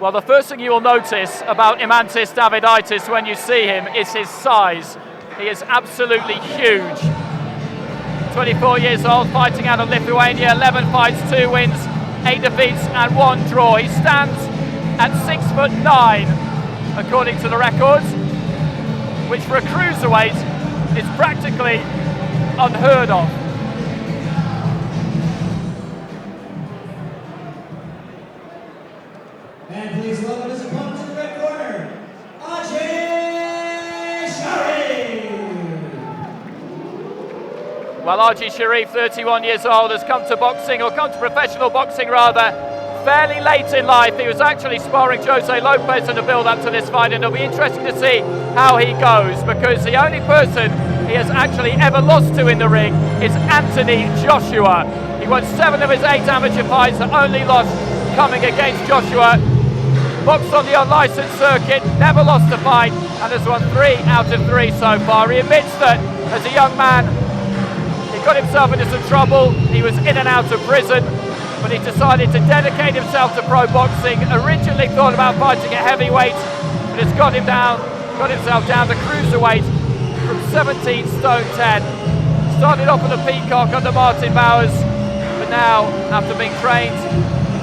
Well, the first thing you will notice about Imantas Davidaitis when you see him is his size. He is absolutely huge. 24 years old, fighting out of Lithuania, 11 fights, 2 wins, 8 defeats and 1 draw. He stands at 6'9", according to the records, which for a cruiserweight is practically unheard of. And please welcome his opponent to the red corner, Sharif. Well, Sharif, 31 years old, has come to boxing, or come to professional boxing rather, fairly late in life. He was actually sparring Jose Lopez in the build-up to this fight, and it'll be interesting to see how he goes, because the only person he has actually ever lost to in the ring is Anthony Joshua. He won 7 of his 8 amateur fights, the only loss coming against Joshua. Boxed on the unlicensed circuit, never lost a fight, and has won 3 out of 3 so far. He admits that as a young man, he got himself into some trouble. He was in and out of prison, but he decided to dedicate himself to pro boxing. Originally thought about fighting at heavyweight, but it's got himself down to cruiserweight from 17 stone 10. Started off with a peacock under Martin Bowers, but now, after being trained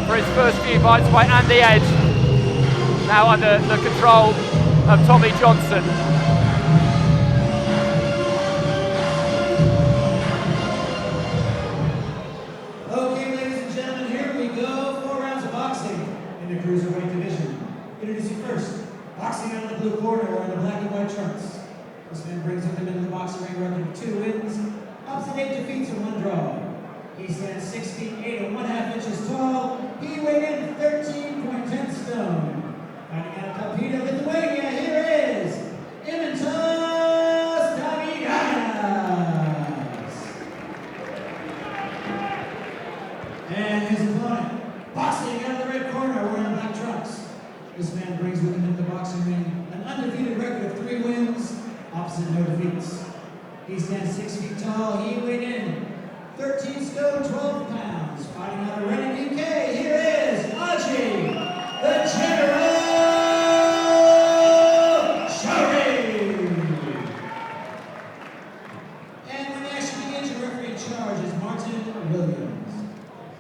for his first few fights by Andy Edge, now under the control of Tommy Johnson. Okay, ladies and gentlemen, here we go. 4 rounds of boxing in the cruiserweight division. Introducing first, boxing out of the blue corner wearing the black and white trunks. This man brings with him into the boxing ring record of 2 wins, opposite 8 defeats and 1 draw. He stands 6 feet 8 1/2 inches tall. He weighed in 13.10 stone. Fighting out of Lithuania, here is Imantas Davidaitis. And his opponent, boxing out of the red corner wearing black trunks. This man brings with him into the boxing ring an undefeated record of 3 wins, opposite no defeats. He stands 6 feet tall. He weighed in 13 stone 12 pounds. Fighting out of Reading, UK, here is the General.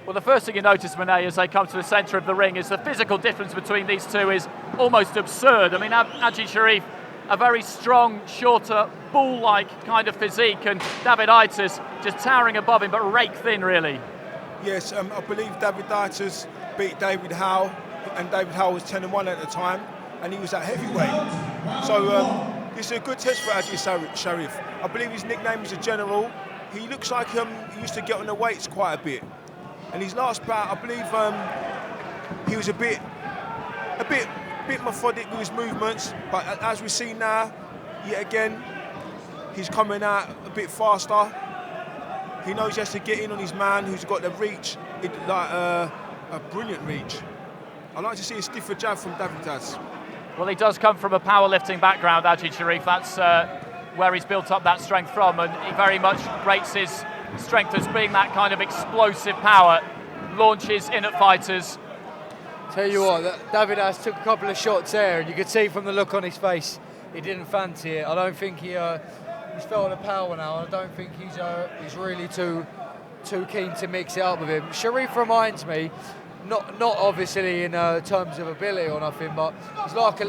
Well, the first thing you notice, Monet, as they come to the centre of the ring is the physical difference between these two is almost absurd. I mean, Sharif, a very strong, shorter, bull-like kind of physique, and Davidaitis just towering above him, but rake thin, really. Yes, I believe Davidaitis beat David Howe, and David Howe was 10-1 at the time, and he was at heavyweight. So this is a good test for Sharif. I believe his nickname is the General. He looks like he used to get on the weights quite a bit. And his last bout, I believe he was a bit methodic with his movements, but as we see now, yet again, he's coming out a bit faster. He knows he has to get in on his man, who's got the reach, a brilliant reach. I'd like to see a stiffer jab from Davidaitis. Well, he does come from a powerlifting background, Sharif. That's where he's built up that strength from, and he very much rates his strength as being that kind of explosive power, launches in at fighters. Tell you what, Davidaitis took a couple of shots there, and you could see from the look on his face, he didn't fancy it. I don't think he's felt the power now. I don't think he's really too keen to mix it up with him. Sharif reminds me, not obviously in terms of ability or nothing, but he's like a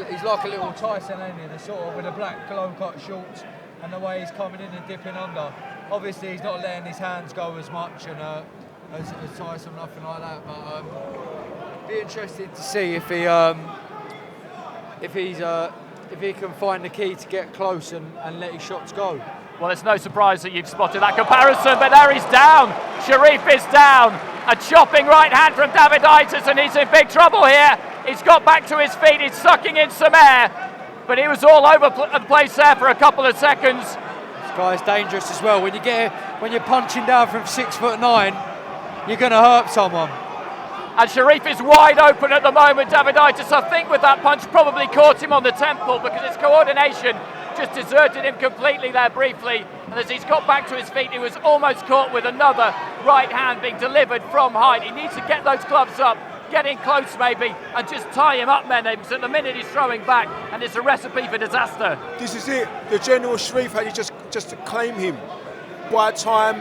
little Tyson, ain't he? The sort of with the black low-cut shorts and the way he's coming in and dipping under. Obviously, he's not letting his hands go as much and as Tyson, nothing like that. But be interested to see if he can find the key to get close and let his shots go. Well, it's no surprise that you've spotted that comparison, but there he's down. Sharif is down. A chopping right hand from Davidaitis, and he's in big trouble here. He's got back to his feet. He's sucking in some air, but he was all over the place there for a couple of seconds. This guy's dangerous as well. When you're punching down from 6'9", you're going to hurt someone. And Sharif is wide open at the moment. Davidaitis, I think, with that punch probably caught him on the temple, because his coordination just deserted him completely there briefly. And as he's got back to his feet, he was almost caught with another right hand being delivered from height. He needs to get those gloves up, get in close maybe and just tie him up, Mene, because at the minute he's throwing back and it's a recipe for disaster. This is it. The General Sharif had to just to claim him. Buy time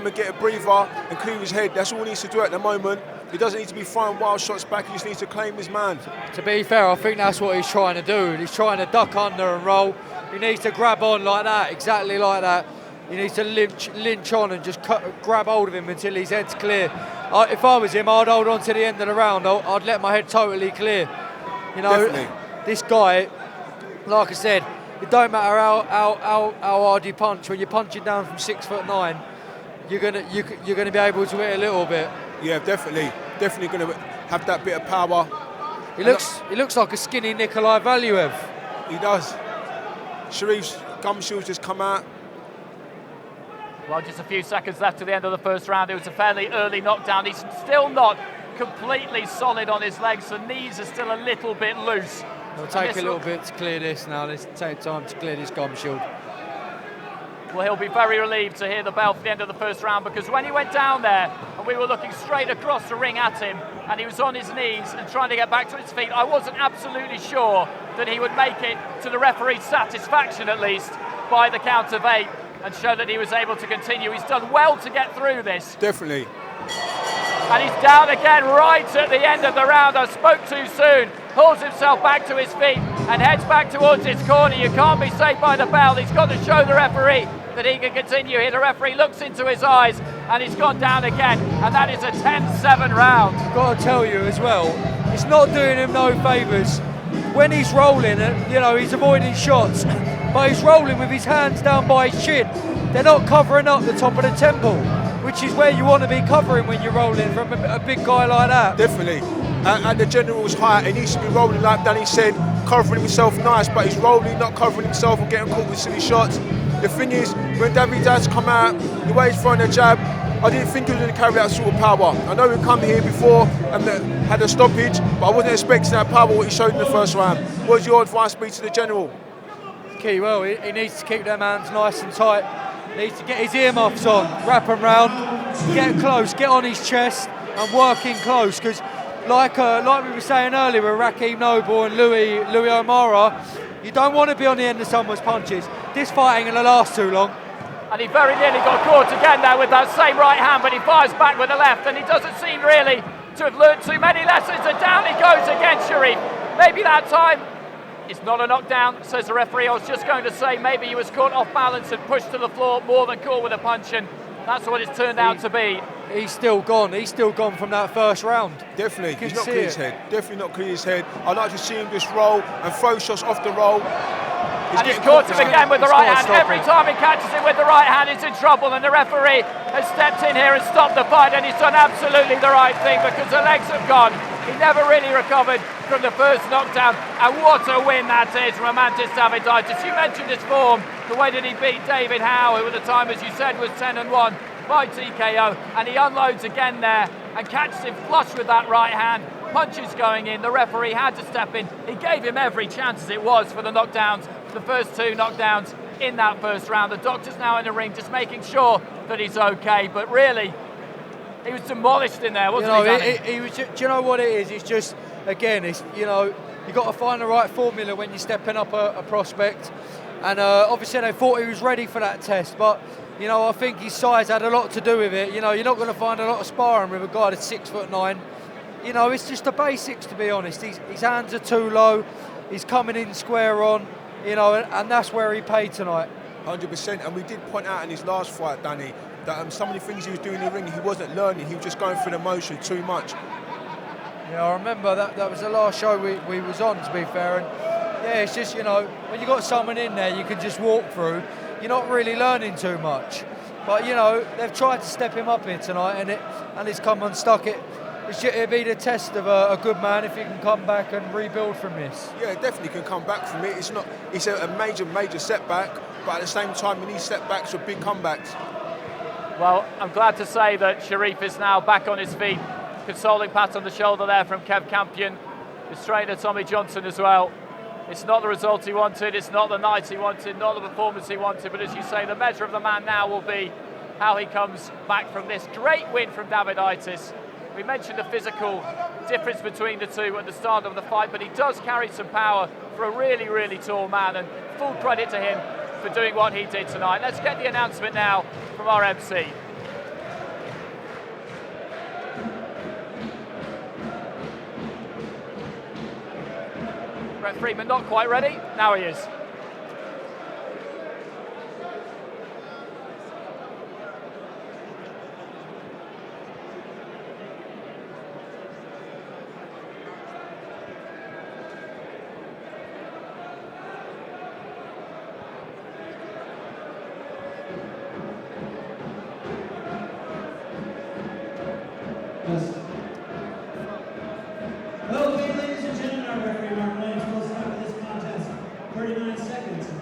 and get a breather and clear his head. That's all he needs to do at the moment. He doesn't need to be throwing wild shots back, he just needs to claim his man. To be fair, I think that's what he's trying to do. He's trying to duck under and roll. He needs to grab on like that, exactly like that. He needs to lynch on and just grab hold of him until his head's clear. If I was him, I'd hold on to the end of the round. I'd let my head totally clear. You know, Definitely. This guy, like I said, it don't matter how hard you punch. When you're punching down from 6'9", you're gonna be able to hit a little bit. Yeah, definitely going to have that bit of power. He looks like a skinny Nikolai Valuev. He does. Sharif's gum shields just come out. Well, just a few seconds left to the end of the first round. It was a fairly early knockdown. He's still not completely solid on his legs. The knees are still a little bit loose. It'll take a little bit to clear this now. Let's take time to clear this gum shield. Well, he'll be very relieved to hear the bell for the end of the first round, because when he went down there and we were looking straight across the ring at him and he was on his knees and trying to get back to his feet, I wasn't absolutely sure that he would make it to the referee's satisfaction, at least, by the count of 8 and show that he was able to continue. He's done well to get through this. Definitely. And he's down again right at the end of the round. I spoke too soon. Pulls himself back to his feet and heads back towards his corner. You can't be saved by the bell. He's got to show the referee that he can continue here. The referee looks into his eyes and he's gone down again. And that is a 10-7 round. I've got to tell you as well, it's not doing him no favours. When he's rolling, he's avoiding shots, but he's rolling with his hands down by his chin. They're not covering up the top of the temple, which is where you want to be covering when you're rolling from a big guy like that. Definitely. And the General's height, he needs to be rolling like Danny said, covering himself nice, but he's rolling, not covering himself and getting caught with silly shots. The thing is, when Davidaitis come out, the way he's throwing a jab, I didn't think he was going to carry that sort of power. I know he'd come here before and had a stoppage, but I wasn't expecting that power what he showed in the first round. What's your advice be to the General? Key, well, he needs to keep them hands nice and tight. He needs to get his earmuffs on, wrap them round, get close, get on his chest and work in close, because like we were saying earlier with Raheem Noble and Louis O'Mara, you don't want to be on the end of someone's punches. This fight ain't going to last too long. And he very nearly got caught again there with that same right hand, but he fires back with the left, and he doesn't seem really to have learnt too many lessons, and down he goes again, Sharif. Maybe that time it's not a knockdown, says the referee. I was just going to say maybe he was caught off balance and pushed to the floor more than caught with a punch, and that's what it's turned out to be. He's still gone from that first round. Definitely, he's not clear his head. Definitely not clear his head. I'd like to see him just roll and throw shots off the roll. And he's caught him again with the right hand. Every time he catches him with the right hand, he's in trouble, and the referee has stepped in here and stopped the fight, and he's done absolutely the right thing, because the legs have gone. He never really recovered from the first knockdown, and what a win that is from Imantas Davidaitis. You mentioned his form, the way that he beat David Howe, who at the time, as you said, was 10-1 by TKO, and he unloads again there and catches him flush with that right hand. Punches going in, the referee had to step in. He gave him every chance as it was for the knockdowns, the first 2 knockdowns in that first round. The doctor's now in the ring just making sure that he's okay, but really, he was demolished in there, wasn't he, Danny? Do you know what it is? It's just, again, you've got to find the right formula when you're stepping up a prospect, and obviously they thought he was ready for that test, but I think his size had a lot to do with it. You're not going to find a lot of sparring with a guy that's 6'9". It's just the basics, to be honest. His hands are too low. He's coming in square on, and that's where he paid tonight. 100%. And we did point out in his last fight, Danny, that some of the things he was doing in the ring, he wasn't learning. He was just going through the motion too much. Yeah, I remember that was the last show we was on, to be fair. And yeah, it's just, when you got someone in there you can just walk through, you're not really learning too much. But, they've tried to step him up here tonight, and it's come unstuck. It'll be the test of a good man if he can come back and rebuild from this. Yeah, definitely can come back from it. It's a major setback, but at the same time, he needs setbacks with big comebacks. Well, I'm glad to say that Sharif is now back on his feet. Consoling pat on the shoulder there from Kev Campion, his trainer Tommy Johnson as well. It's not the result he wanted, it's not the night he wanted, not the performance he wanted, but as you say, the measure of the man now will be how he comes back from this great win from Davidaitis. We mentioned the physical difference between the two at the start of the fight, but he does carry some power for a really, really tall man, and full credit to him for doing what he did tonight. Let's get the announcement now from our MC. Brett Friedman not quite ready. Now he is. Okay, ladies and gentlemen, our referee Mark Williams closing out this contest. 39 seconds.